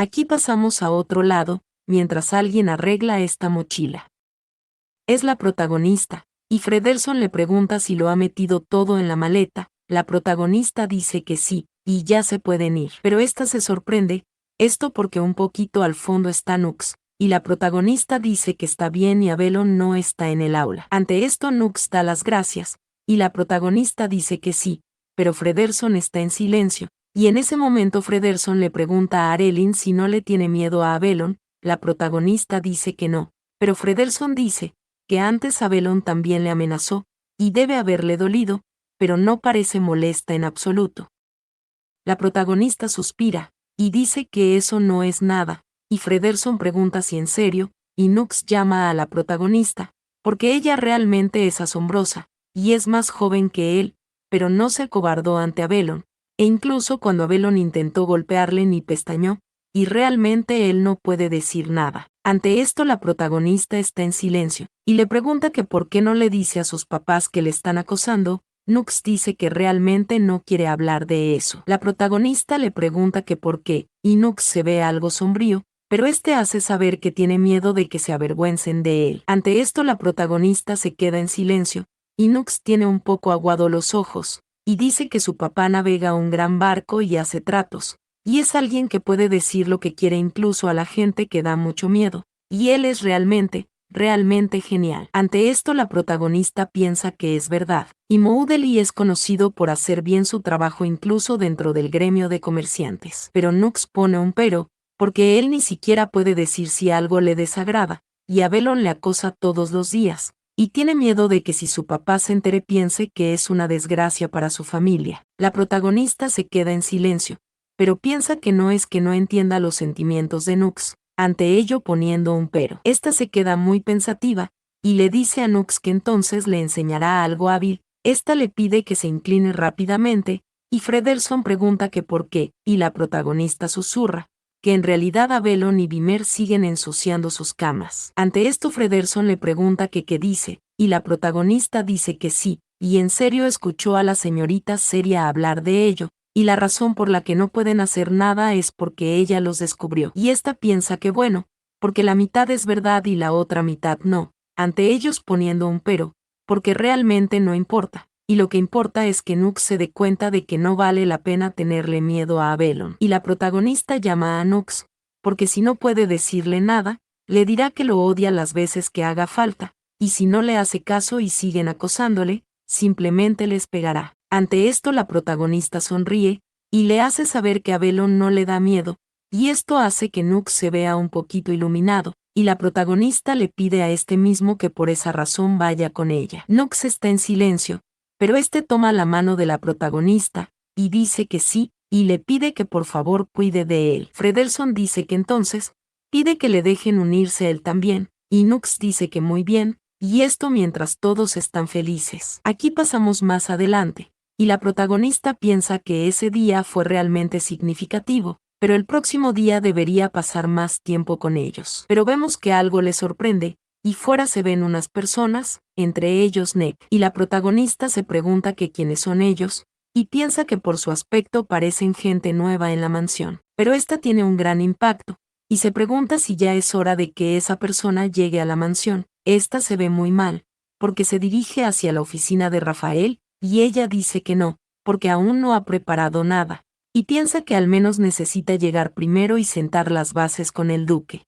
Aquí pasamos a otro lado, mientras alguien arregla esta mochila. Es la protagonista, y Frederson le pregunta si lo ha metido todo en la maleta. La protagonista dice que sí, y ya se pueden ir. Pero esta se sorprende, esto porque un poquito al fondo está Nux, y la protagonista dice que está bien y Avelon no está en el aula. Ante esto Nux da las gracias, y la protagonista dice que sí, pero Frederson está en silencio, y en ese momento Frederson le pregunta a Arelin si no le tiene miedo a Avelon. La protagonista dice que no, pero Frederson dice que antes Avelon también le amenazó, y debe haberle dolido, pero no parece molesta en absoluto. La protagonista suspira, y dice que eso no es nada, y Frederson pregunta si en serio, y Nux llama a la protagonista, porque ella realmente es asombrosa, y es más joven que él, pero no se acobardó ante Avelon, e incluso cuando Avelon intentó golpearle ni pestañó, y realmente él no puede decir nada. Ante esto la protagonista está en silencio, y le pregunta que por qué no le dice a sus papás que le están acosando. Nux dice que realmente no quiere hablar de eso. La protagonista le pregunta que por qué, y Nux se ve algo sombrío, pero este hace saber que tiene miedo de que se avergüencen de él. Ante esto la protagonista se queda en silencio, y Nux tiene un poco aguado los ojos, y dice que su papá navega un gran barco y hace tratos, y es alguien que puede decir lo que quiere incluso a la gente que da mucho miedo, y él es realmente genial. Ante esto la protagonista piensa que es verdad, y Moudely es conocido por hacer bien su trabajo incluso dentro del gremio de comerciantes. Pero Nux pone un pero, porque él ni siquiera puede decir si algo le desagrada, y Avelon le acosa todos los días, y tiene miedo de que si su papá se entere piense que es una desgracia para su familia. La protagonista se queda en silencio, pero piensa que no es que no entienda los sentimientos de Nux, ante ello poniendo un pero. Esta se queda muy pensativa, y le dice a Nux que entonces le enseñará algo hábil. Esta le pide que se incline rápidamente, y Frederson pregunta que por qué, y la protagonista susurra que en realidad Avelon y Vimer siguen ensuciando sus camas. Ante esto Frederson le pregunta que qué dice, y la protagonista dice que sí, y en serio escuchó a la señorita Seria hablar de ello, y la razón por la que no pueden hacer nada es porque ella los descubrió. Y esta piensa que bueno, porque la mitad es verdad y la otra mitad no, ante ellos poniendo un pero, porque realmente no importa, y lo que importa es que Nux se dé cuenta de que no vale la pena tenerle miedo a Avelon. Y la protagonista llama a Nux, porque si no puede decirle nada, le dirá que lo odia las veces que haga falta, y si no le hace caso y siguen acosándole, simplemente les pegará. Ante esto la protagonista sonríe, y le hace saber que Avelon no le da miedo, y esto hace que Nux se vea un poquito iluminado, y la protagonista le pide a este mismo que por esa razón vaya con ella. Nux está en silencio, pero este toma la mano de la protagonista, y dice que sí, y le pide que por favor cuide de él. Frederson dice que entonces, pide que le dejen unirse él también, y Nux dice que muy bien, y esto mientras todos están felices. Aquí pasamos más adelante, y la protagonista piensa que ese día fue realmente significativo, pero el próximo día debería pasar más tiempo con ellos. Pero vemos que algo les sorprende, y fuera se ven unas personas, entre ellos Nick, y la protagonista se pregunta que quiénes son ellos, y piensa que por su aspecto parecen gente nueva en la mansión. Pero esta tiene un gran impacto, y se pregunta si ya es hora de que esa persona llegue a la mansión. Esta se ve muy mal, porque se dirige hacia la oficina de Rafael, y ella dice que no, porque aún no ha preparado nada, y piensa que al menos necesita llegar primero y sentar las bases con el duque.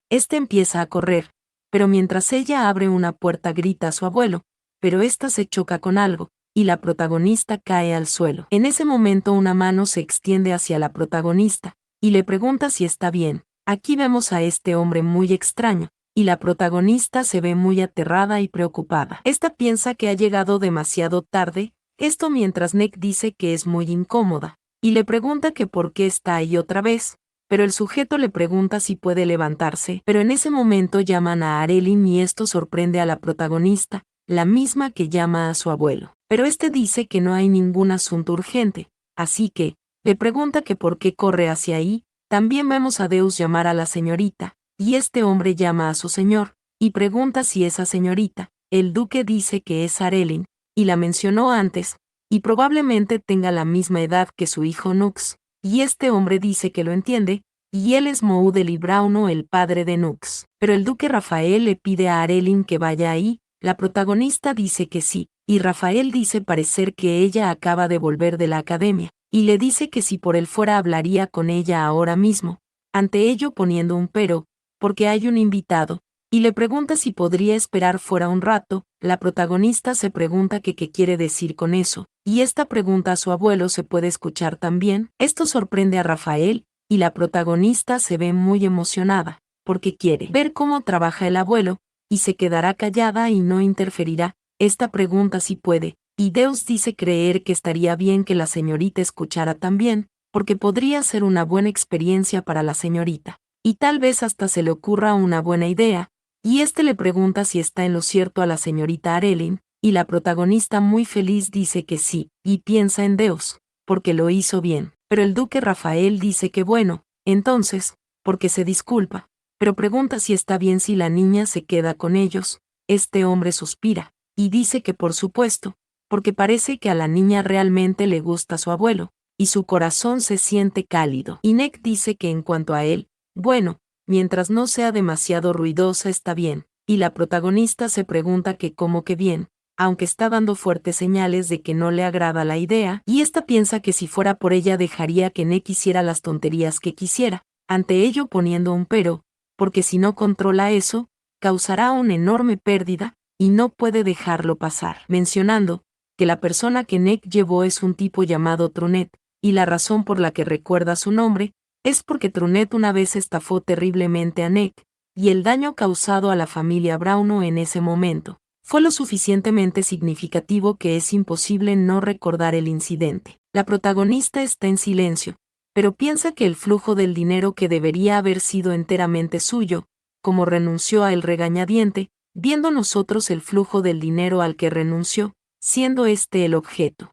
Este empieza a correr, pero mientras ella abre una puerta grita a su abuelo, pero ésta se choca con algo, y la protagonista cae al suelo. En ese momento una mano se extiende hacia la protagonista, y le pregunta si está bien. Aquí vemos a este hombre muy extraño, y la protagonista se ve muy aterrada y preocupada. Esta piensa que ha llegado demasiado tarde, esto mientras Nick dice que es muy incómoda, y le pregunta que por qué está ahí otra vez, pero el sujeto le pregunta si puede levantarse, pero en ese momento llaman a Arelin y esto sorprende a la protagonista, la misma que llama a su abuelo. Pero este dice que no hay ningún asunto urgente, así que, le pregunta que por qué corre hacia ahí. También vemos a Deus llamar a la señorita, y este hombre llama a su señor, y pregunta si esa señorita, el duque dice que es Arelin, y la mencionó antes, y probablemente tenga la misma edad que su hijo Nux, y este hombre dice que lo entiende, y él es Moudeli Brauno, el padre de Nux. Pero el duque Rafael le pide a Arelyn que vaya ahí, la protagonista dice que sí, y Rafael dice parecer que ella acaba de volver de la academia, y le dice que si por él fuera hablaría con ella ahora mismo, ante ello poniendo un pero, porque hay un invitado, y le pregunta si podría esperar fuera un rato. La protagonista se pregunta que qué quiere decir con eso, y esta pregunta a su abuelo se puede escuchar también. Esto sorprende a Rafael, y la protagonista se ve muy emocionada, porque quiere ver cómo trabaja el abuelo, y se quedará callada y no interferirá. Esta pregunta sí puede, y Deus dice creer que estaría bien que la señorita escuchara también, porque podría ser una buena experiencia para la señorita, y tal vez hasta se le ocurra una buena idea. Y le pregunta si está en lo cierto a la señorita Arelyn, y la protagonista muy feliz dice que sí, y piensa en Deus, porque lo hizo bien. Pero el duque Rafael dice que bueno, entonces, porque se disculpa, pero pregunta si está bien si la niña se queda con ellos. Este hombre suspira, y dice que por supuesto, porque parece que a la niña realmente le gusta su abuelo, y su corazón se siente cálido. Y Nick dice que en cuanto a él, bueno, mientras no sea demasiado ruidosa está bien, y la protagonista se pregunta que cómo que bien, aunque está dando fuertes señales de que no le agrada la idea, y esta piensa que si fuera por ella dejaría que Nick hiciera las tonterías que quisiera, ante ello poniendo un pero, porque si no controla eso, causará una enorme pérdida, y no puede dejarlo pasar, mencionando que la persona que Nick llevó es un tipo llamado Trunet, y la razón por la que recuerda su nombre, es porque Trunet una vez estafó terriblemente a Nick, y el daño causado a la familia Brauno en ese momento fue lo suficientemente significativo que es imposible no recordar el incidente. La protagonista está en silencio, pero piensa que el flujo del dinero que debería haber sido enteramente suyo, como renunció a el regañadiente, viendo nosotros el flujo del dinero al que renunció, siendo este el objeto.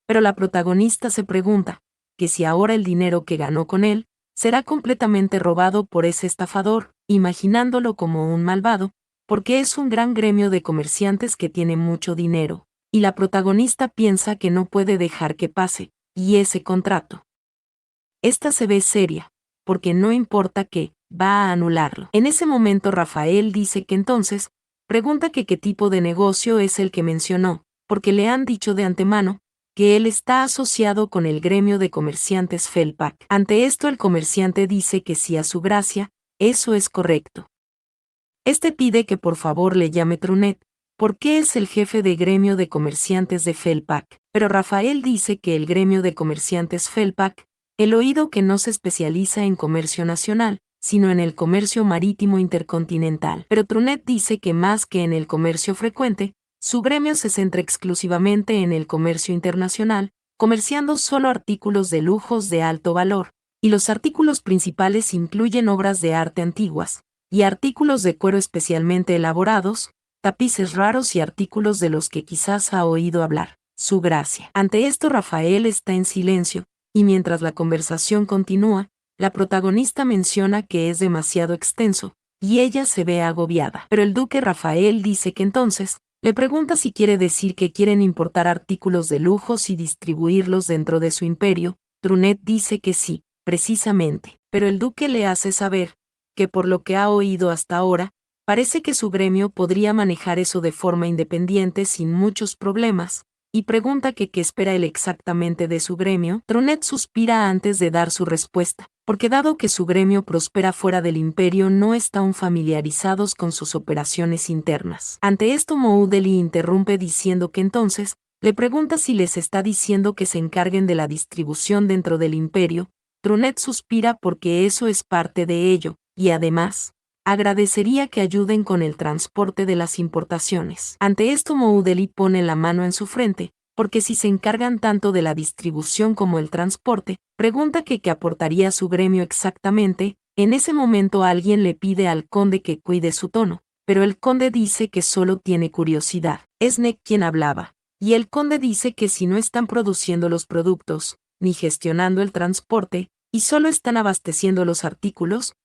Pero la protagonista se pregunta, que si ahora el dinero que ganó con él, será completamente robado por ese estafador, imaginándolo como un malvado, porque es un gran gremio de comerciantes que tiene mucho dinero, y la protagonista piensa que no puede dejar que pase, y ese contrato. Esta se ve seria, porque no importa qué, va a anularlo. En ese momento Rafael dice que entonces, pregunta que qué tipo de negocio es el que mencionó, porque le han dicho de antemano, que él está asociado con el gremio de comerciantes Felpak. Ante esto el comerciante dice que sí a su gracia, eso es correcto. Pide que por favor le llame Trunet, porque es el jefe de gremio de comerciantes de Felpak. Pero Rafael dice que el gremio de comerciantes Felpak, el oído que no se especializa en comercio nacional, sino en el comercio marítimo intercontinental. Pero Trunet dice que más que en el comercio frecuente, su gremio se centra exclusivamente en el comercio internacional, comerciando solo artículos de lujos de alto valor, y los artículos principales incluyen obras de arte antiguas, y artículos de cuero especialmente elaborados, tapices raros y artículos de los que quizás ha oído hablar. Su gracia. Ante esto Rafael está en silencio, y mientras la conversación continúa, la protagonista menciona que es demasiado extenso, y ella se ve agobiada. Pero el duque Rafael dice que entonces, le pregunta si quiere decir que quieren importar artículos de lujos y distribuirlos dentro de su imperio. Trunet dice que sí, precisamente. Pero el duque le hace saber que por lo que ha oído hasta ahora, parece que su gremio podría manejar eso de forma independiente sin muchos problemas, y pregunta que qué espera él exactamente de su gremio. Trunet suspira antes de dar su respuesta, porque dado que su gremio prospera fuera del imperio no están familiarizados con sus operaciones internas. Ante esto Moudeli interrumpe diciendo que entonces, le pregunta si les está diciendo que se encarguen de la distribución dentro del imperio. Trunet suspira porque eso es parte de ello, y además, agradecería que ayuden con el transporte de las importaciones. Ante esto Moudeli pone la mano en su frente, porque si se encargan tanto de la distribución como el transporte, pregunta que qué aportaría su gremio exactamente. En ese momento alguien le pide al conde que cuide su tono, pero el conde dice que solo tiene curiosidad. Es Nick quien hablaba, y el conde dice que si no están produciendo los productos, ni gestionando el transporte, y solo están abasteciendo los artículos,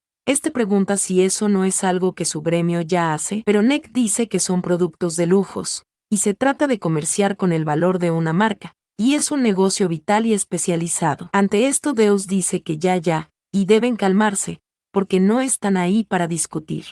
pregunta si eso no es algo que su gremio ya hace, pero Nick dice que son productos de lujos, y se trata de comerciar con el valor de una marca, y es un negocio vital y especializado. Ante esto Deus dice que ya, y deben calmarse, porque no están ahí para discutir.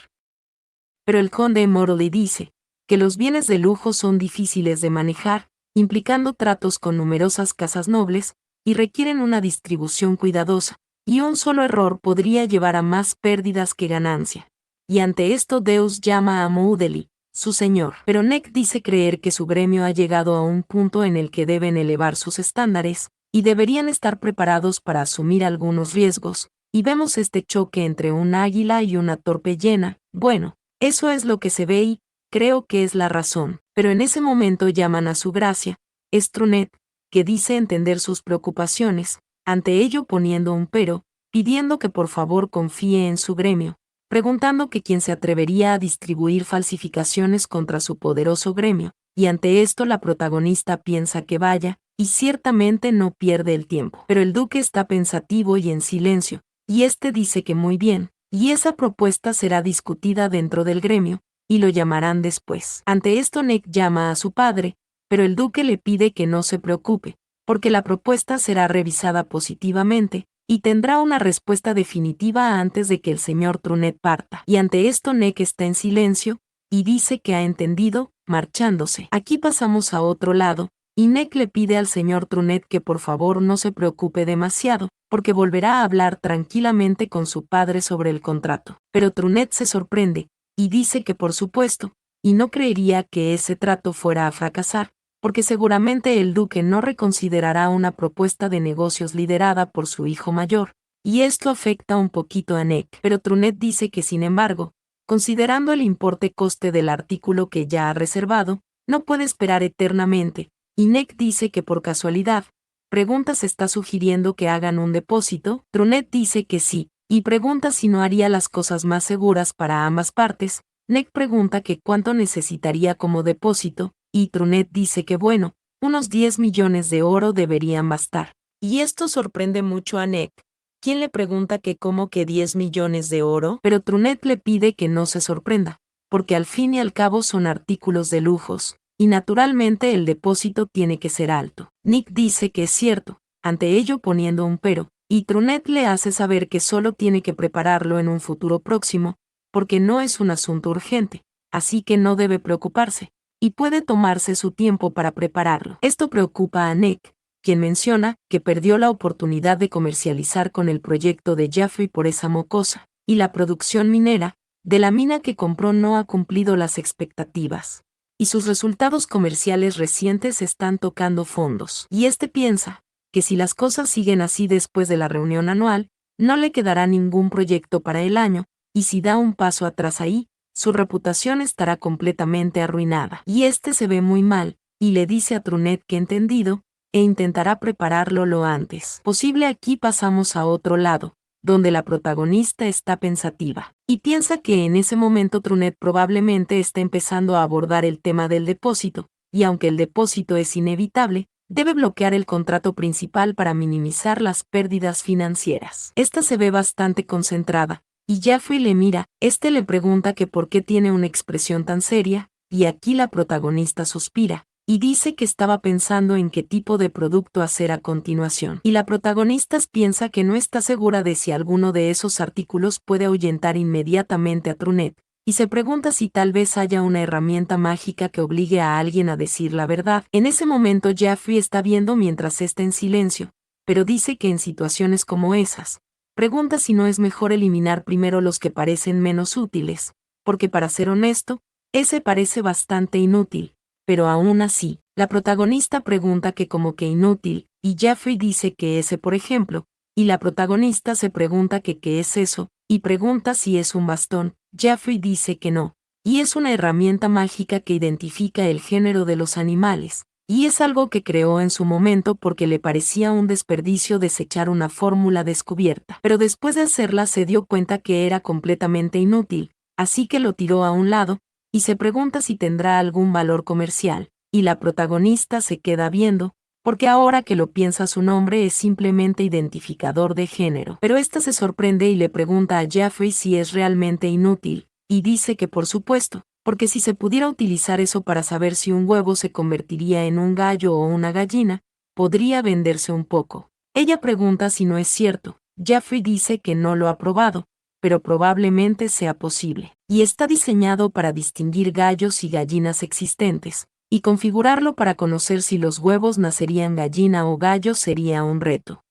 Pero el conde Moro le dice que los bienes de lujo son difíciles de manejar, implicando tratos con numerosas casas nobles, y requieren una distribución cuidadosa, y un solo error podría llevar a más pérdidas que ganancia. Y ante esto Deus llama a Moudeli, su señor. Pero Neck dice creer que su gremio ha llegado a un punto en el que deben elevar sus estándares, y deberían estar preparados para asumir algunos riesgos, y vemos este choque entre un águila y una torpe llena. Bueno, eso es lo que se ve y creo que es la razón. Pero en ese momento llaman a su gracia, Strunet, que dice entender sus preocupaciones, ante ello poniendo un pero, pidiendo que por favor confíe en su gremio, preguntando que quién se atrevería a distribuir falsificaciones contra su poderoso gremio, y ante esto la protagonista piensa que vaya, y ciertamente no pierde el tiempo. Pero el duque está pensativo y en silencio, y este dice que muy bien, y esa propuesta será discutida dentro del gremio, y lo llamarán después. Ante esto Neck llama a su padre, pero el duque le pide que no se preocupe, porque la propuesta será revisada positivamente, y tendrá una respuesta definitiva antes de que el señor Trunet parta. Y ante esto Neck está en silencio, y dice que ha entendido, marchándose. Aquí pasamos a otro lado, y Neck le pide al señor Trunet que por favor no se preocupe demasiado, porque volverá a hablar tranquilamente con su padre sobre el contrato. Pero Trunet se sorprende, y dice que por supuesto, y no creería que ese trato fuera a fracasar, porque seguramente el duque no reconsiderará una propuesta de negocios liderada por su hijo mayor, y esto afecta un poquito a Neck. Pero Trunet dice que sin embargo, considerando el importe-coste del artículo que ya ha reservado, no puede esperar eternamente, y Neck dice que por casualidad, pregunta si está sugiriendo que hagan un depósito. Trunet dice que sí, y pregunta si no haría las cosas más seguras para ambas partes. Neck pregunta que cuánto necesitaría como depósito, y Trunet dice que bueno, unos 10 millones de oro deberían bastar. Y esto sorprende mucho a Neck, quien le pregunta que cómo que 10 millones de oro, pero Trunet le pide que no se sorprenda, porque al fin y al cabo son artículos de lujos, y naturalmente el depósito tiene que ser alto. Nick dice que es cierto, ante ello poniendo un pero, y Trunet le hace saber que solo tiene que prepararlo en un futuro próximo, porque no es un asunto urgente, así que no debe preocuparse, y puede tomarse su tiempo para prepararlo. Esto preocupa a Neck, quien menciona que perdió la oportunidad de comercializar con el proyecto de Jaffrey por esa mocosa, y la producción minera de la mina que compró no ha cumplido las expectativas, y sus resultados comerciales recientes están tocando fondos. Y este piensa que si las cosas siguen así después de la reunión anual, no le quedará ningún proyecto para el año, y si da un paso atrás ahí, su reputación estará completamente arruinada. Y este se ve muy mal, y le dice a Trunet que entendido, e intentará prepararlo lo antes posible. Aquí pasamos a otro lado, donde la protagonista está pensativa, y piensa que en ese momento Trunet probablemente está empezando a abordar el tema del depósito, y aunque el depósito es inevitable, debe bloquear el contrato principal para minimizar las pérdidas financieras. Esta se ve bastante concentrada, y Jaffrey le mira, le pregunta que por qué tiene una expresión tan seria, y aquí la protagonista suspira, y dice que estaba pensando en qué tipo de producto hacer a continuación. Y la protagonista piensa que no está segura de si alguno de esos artículos puede ahuyentar inmediatamente a Trunet, y se pregunta si tal vez haya una herramienta mágica que obligue a alguien a decir la verdad. En ese momento Jaffrey está viendo mientras está en silencio, pero dice que en situaciones como esas, pregunta si no es mejor eliminar primero los que parecen menos útiles, porque para ser honesto, ese parece bastante inútil. Pero aún así, la protagonista pregunta que como que inútil, y Jaffrey dice que ese por ejemplo, y la protagonista se pregunta que qué es eso, y pregunta si es un bastón. Jaffrey dice que no, y es una herramienta mágica que identifica el género de los animales, y es algo que creó en su momento porque le parecía un desperdicio desechar una fórmula descubierta. Pero después de hacerla se dio cuenta que era completamente inútil, así que lo tiró a un lado, y se pregunta si tendrá algún valor comercial, y la protagonista se queda viendo, porque ahora que lo piensa su nombre es simplemente identificador de género. Pero esta se sorprende y le pregunta a Jaffrey si es realmente inútil, y dice que por supuesto, porque si se pudiera utilizar eso para saber si un huevo se convertiría en un gallo o una gallina, podría venderse un poco. Ella pregunta si no es cierto, Jeffrey dice que no lo ha probado, pero probablemente sea posible, y está diseñado para distinguir gallos y gallinas existentes, y configurarlo para conocer si los huevos nacerían gallina o gallo sería un reto.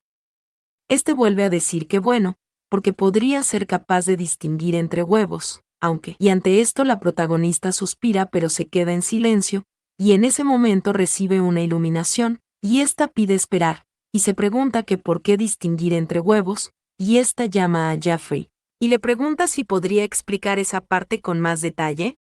Este vuelve a decir que bueno, porque podría ser capaz de distinguir entre huevos, aunque, y ante esto la protagonista suspira pero se queda en silencio, y en ese momento recibe una iluminación, y ésta pide esperar, y se pregunta que por qué distinguir entre huevos, y ésta llama a Jeffrey, y le pregunta si podría explicar esa parte con más detalle.